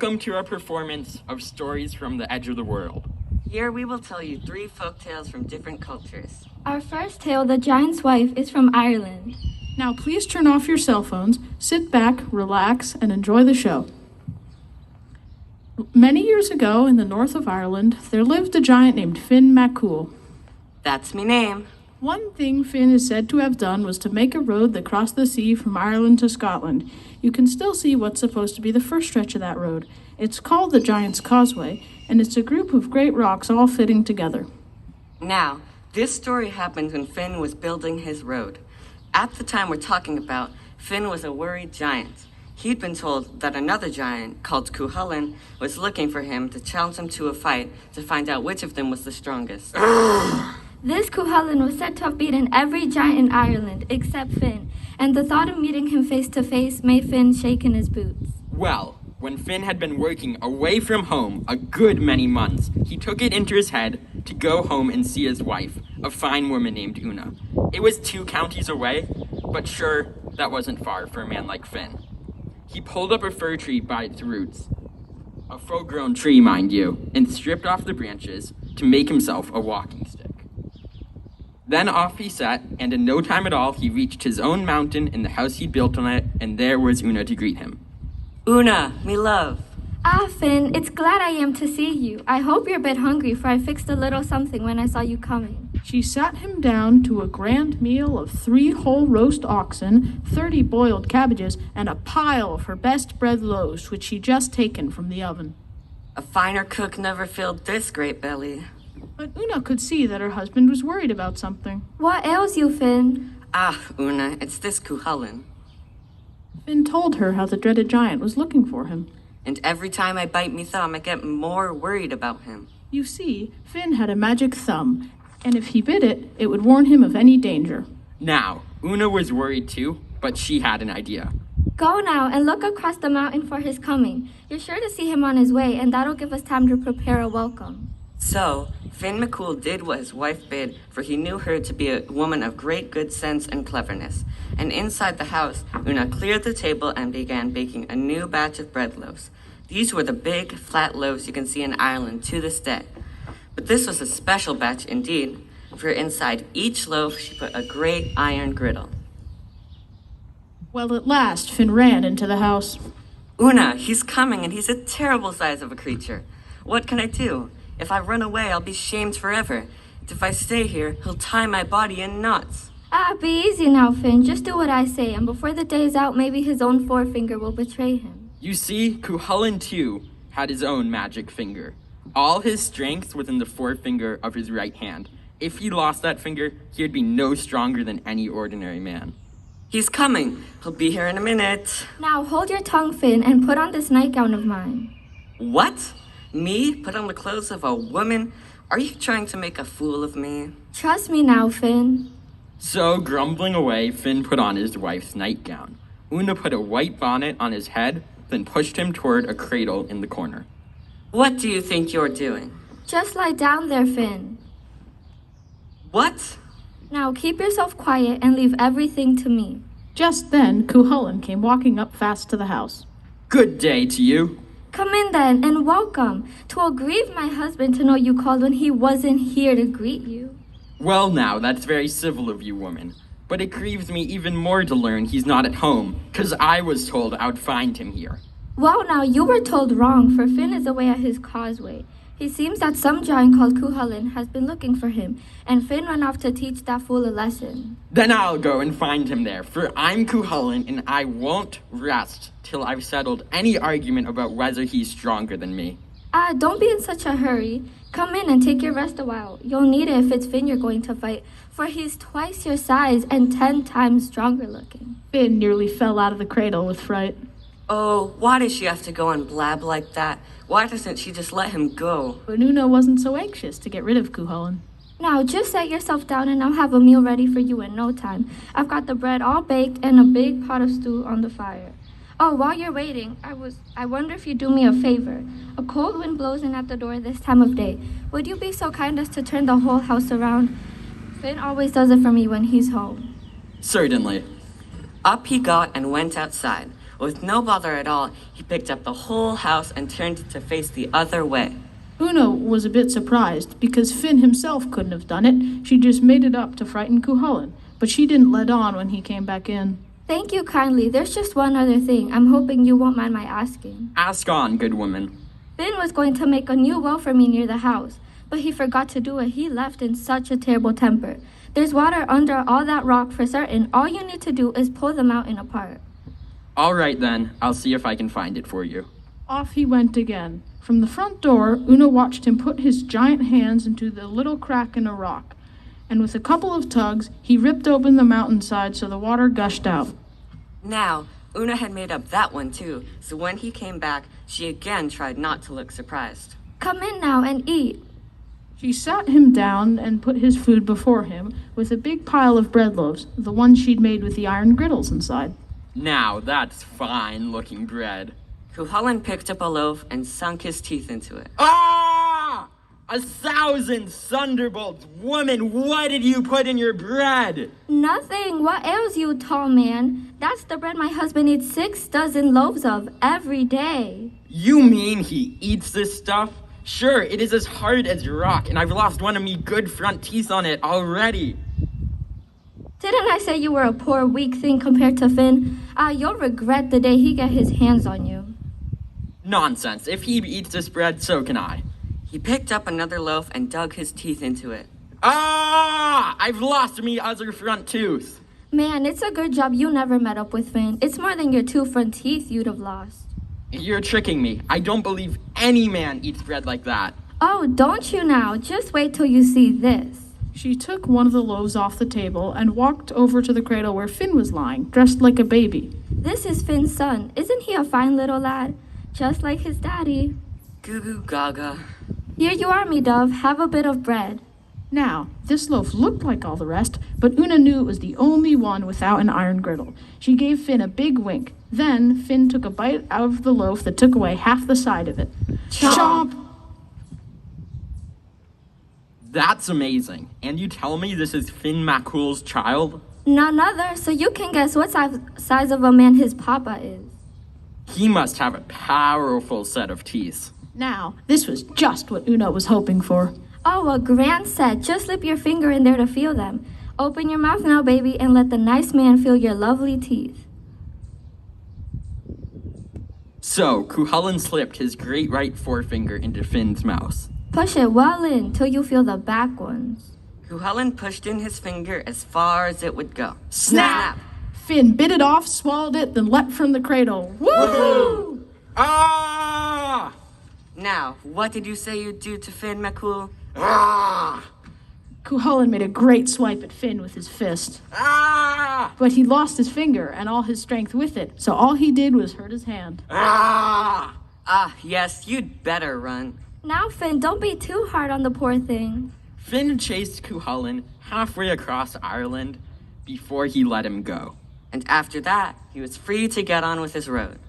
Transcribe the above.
Welcome to our performance of Stories from the Edge of the World. Here we will tell you 3 folk tales from different cultures. Our first tale, The Giant's Wife, is from Ireland. Now please turn off your cell phones, sit back, relax, and enjoy the show. Many years ago, in the north of Ireland, there lived a giant named Finn MacCool. That's me name. One thing Finn is said to have done was to make a road that crossed the sea from Ireland to Scotland. You can still see what's supposed to be the first stretch of that road. It's called the Giant's Causeway, and it's a group of great rocks all fitting together. Now, this story happened when Finn was building his road. At the time we're talking about, Finn was a worried giant. He'd been told that another giant, called Cuchulainn, was looking for him to challenge him to a fight to find out which of them was the strongest. This Cuchulainn was said to have beaten every giant in Ireland except Finn, and the thought of meeting him face to face made Finn shake in his boots. Well, when Finn had been working away from home a good many months, he took it into his head to go home and see his wife, a fine woman named Una. It was 2 counties away, but sure, that wasn't far for a man like Finn. He pulled up a fir tree by its roots, a full-grown tree, mind you, and stripped off the branches to make himself a walking stick. Then off he set, and in no time at all, he reached his own mountain and the house he'd built on it, and there was Una to greet him. Una, me love. Ah, Finn, it's glad I am to see you. I hope you're a bit hungry, for I fixed a little something when I saw you coming. She sat him down to a grand meal of 3 whole roast oxen, 30 boiled cabbages, and a pile of her best bread loaves, which she'd just taken from the oven. A finer cook never filled this great belly. But Una could see that her husband was worried about something. What ails you, Finn? Ah, Una, it's this Cuchulainn. Finn told her how the dreaded giant was looking for him. And every time I bite me thumb, I get more worried about him. You see, Finn had a magic thumb, and if he bit it, it would warn him of any danger. Now, Una was worried too, but she had an idea. Go now and look across the mountain for his coming. You're sure to see him on his way, and that'll give us time to prepare a welcome. So, Finn MacCool did what his wife bid, for he knew her to be a woman of great good sense and cleverness. And inside the house, Una cleared the table and began baking a new batch of bread loaves. These were the big, flat loaves you can see in Ireland to this day. But this was a special batch indeed, for inside each loaf she put a great iron griddle. Well, at last, Finn ran into the house. Una, he's coming, and he's a terrible size of a creature. What can I do? If I run away, I'll be shamed forever. And if I stay here, he'll tie my body in knots. Ah, be easy now, Finn. Just do what I say, and before the day's out, maybe his own forefinger will betray him. You see, Cuchulainn too had his own magic finger. All his strength was in the forefinger of his right hand. If he lost that finger, he would be no stronger than any ordinary man. He's coming. He'll be here in a minute. Now hold your tongue, Finn, and put on this nightgown of mine. What? Me? Put on the clothes of a woman? Are you trying to make a fool of me? Trust me now, Finn. So, grumbling away, Finn put on his wife's nightgown. Una put a white bonnet on his head, then pushed him toward a cradle in the corner. What do you think you're doing? Just lie down there, Finn. What? Now keep yourself quiet and leave everything to me. Just then, Cuchulainn came walking up fast to the house. Good day to you. Come in then, and welcome. 'Twill grieve my husband to know you called when he wasn't here to greet you. Well now, that's very civil of you, woman. But it grieves me even more to learn he's not at home, 'cause I was told I'd find him here. Well now, you were told wrong, for Finn is away at his causeway. He seems that some giant called Cuchulainn has been looking for him, and Finn ran off to teach that fool a lesson. Then I'll go and find him there, for I'm Cuchulainn and I won't rest till I've settled any argument about whether he's stronger than me. Ah, don't be in such a hurry. Come in and take your rest a while. You'll need it if it's Finn you're going to fight, for he's twice your size and 10 times stronger looking. Finn nearly fell out of the cradle with fright. Oh, why does she have to go and blab like that? Why doesn't she just let him go? But Una wasn't so anxious to get rid of Cuchulainn. Now, just set yourself down and I'll have a meal ready for you in no time. I've got the bread all baked and a big pot of stew on the fire. Oh, while you're waiting, I wonder if you'd do me a favor. A cold wind blows in at the door this time of day. Would you be so kind as to turn the whole house around? Finn always does it for me when he's home. Certainly. Up he got and went outside. With no bother at all, he picked up the whole house and turned it to face the other way. Una was a bit surprised because Finn himself couldn't have done it. She just made it up to frighten Cuchulainn, but she didn't let on when he came back in. Thank you kindly. There's just one other thing. I'm hoping you won't mind my asking. Ask on, good woman. Finn was going to make a new well for me near the house, but he forgot to do it. He left in such a terrible temper. There's water under all that rock for certain. All you need to do is pull the mountain apart. All right then, I'll see if I can find it for you. Off he went again. From the front door, Una watched him put his giant hands into the little crack in a rock, and with a couple of tugs, he ripped open the mountainside so the water gushed out. Now, Una had made up that one too, so when he came back, she again tried not to look surprised. Come in now and eat. She sat him down and put his food before him with a big pile of bread loaves, the ones she'd made with the iron griddles inside. Now that's fine-looking bread. Cuchulainn picked up a loaf and sunk his teeth into it. Ah! 1,000 thunderbolts! Woman, what did you put in your bread? Nothing. What ails you, tall man? That's the bread my husband eats 6 dozen loaves of every day. You mean he eats this stuff? Sure, it is as hard as rock, and I've lost one of me good front teeth on it already. Didn't I say you were a poor, weak thing compared to Finn? You'll regret the day he get his hands on you. Nonsense. If he eats this bread, so can I. He picked up another loaf and dug his teeth into it. Ah! I've lost me other front tooth. Man, it's a good job you never met up with Finn. It's more than your 2 front teeth you'd have lost. You're tricking me. I don't believe any man eats bread like that. Oh, don't you now. Just wait till you see this. She took one of the loaves off the table and walked over to the cradle where Finn was lying, dressed like a baby. This is Finn's son. Isn't he a fine little lad? Just like his daddy. Goo goo gaga. Here you are, me dove. Have a bit of bread. Now, this loaf looked like all the rest, but Una knew it was the only one without an iron griddle. She gave Finn a big wink. Then Finn took a bite out of the loaf that took away half the side of it. Chomp! That's amazing. And you tell me this is Finn McCool's child? None other, so you can guess what size of a man his papa is. He must have a powerful set of teeth. Now, this was just what Una was hoping for. Oh, a grand set. Just slip your finger in there to feel them. Open your mouth now, baby, and let the nice man feel your lovely teeth. So, Cuchulainn slipped his great right forefinger into Finn's mouth. Push it well in till you feel the back ones. Cuchulainn pushed in his finger as far as it would go. Snap! Finn bit it off, swallowed it, then leapt from the cradle. Woohoo! Ah! Now, what did you say you'd do to Finn McCool? Ah! Cuchulainn made a great swipe at Finn with his fist. Ah! But he lost his finger and all his strength with it, so all he did was hurt his hand. Ah! Ah, yes, you'd better run. Now, Finn, don't be too hard on the poor thing. Finn chased Cuchulainn halfway across Ireland before he let him go. And after that, he was free to get on with his road.